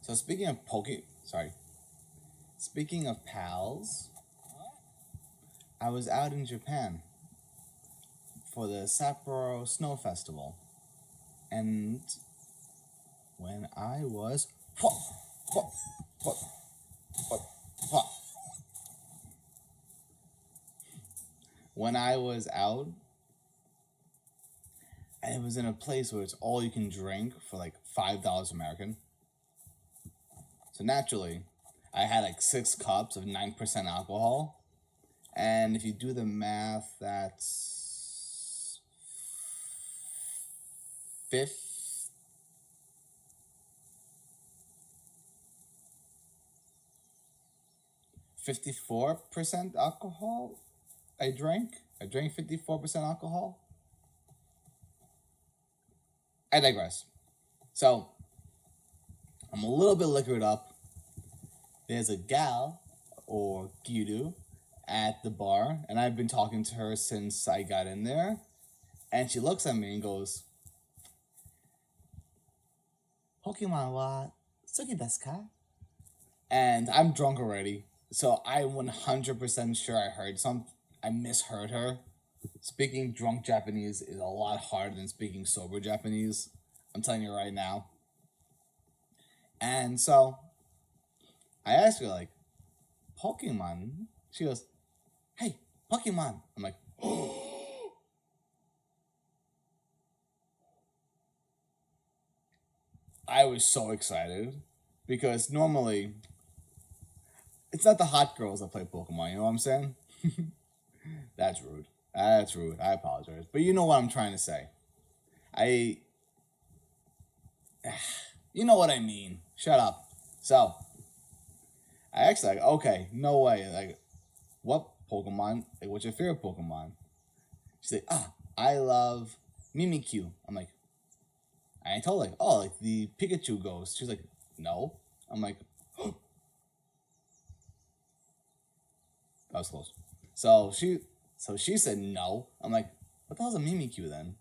So speaking of pals, I was out in Japan for the Sapporo Snow Festival, and when I was when I was out, and it was in a place where it's all you can drink for like $5 American. So naturally, I had like 6 cups of 9% alcohol. And if you do the math, that's 54% alcohol I drank. I drank 54% alcohol. I digress. So, I'm a little bit liquored up. There's a gal, or Gyuru, at the bar, and I've been talking to her since I got in there. And she looks at me and goes, Pokemon wa suki desu ka? And I'm drunk already, so I'm 100% sure I misheard her. Speaking drunk Japanese is a lot harder than speaking sober Japanese. I'm telling you right now. And so, I asked her, like, Pokemon? She goes, hey, Pokemon. I'm like, oh. I was so excited because normally it's not the hot girls that play Pokemon, you know what I'm saying? That's rude. That's rude. I apologize. But you know what I'm trying to say. You know what I mean. Shut up. So, I asked her, like, okay, no way. Like, what Pokemon? Like, what's your favorite Pokemon? She's like, I love Mimikyu. I'm like, I told her, like, oh, like the Pikachu ghost. She's like, no. I'm like, oh. That was close. So she said no. I'm like, what the hell's a Mimikyu then?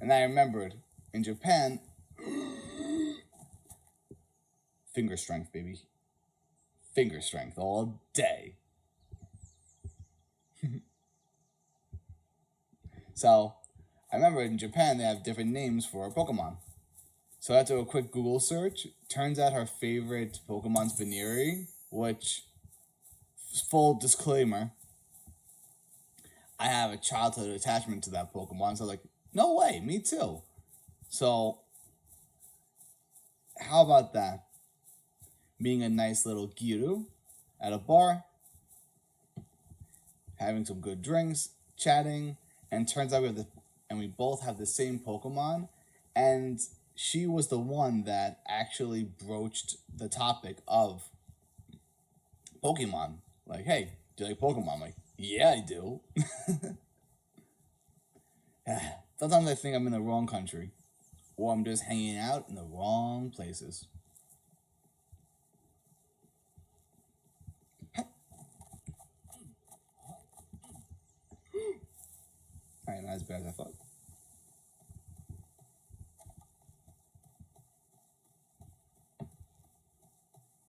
And I remembered, in Japan, finger strength, baby. Finger strength all day. So, I remember in Japan they have different names for Pokemon. So after a quick Google search, turns out her favorite Pokemon's Buneary, which, full disclaimer, I have a childhood attachment to that Pokemon, so I was like, no way, me too. So, how about that? Being a nice little Gyuru at a bar, having some good drinks, chatting, and turns out we both have the same Pokemon, and she was the one that actually broached the topic of Pokemon. Like, hey, do you like Pokemon? I'm like, yeah, I do. Sometimes I think I'm in the wrong country, or I'm just hanging out in the wrong places. Alright, not as bad as I thought.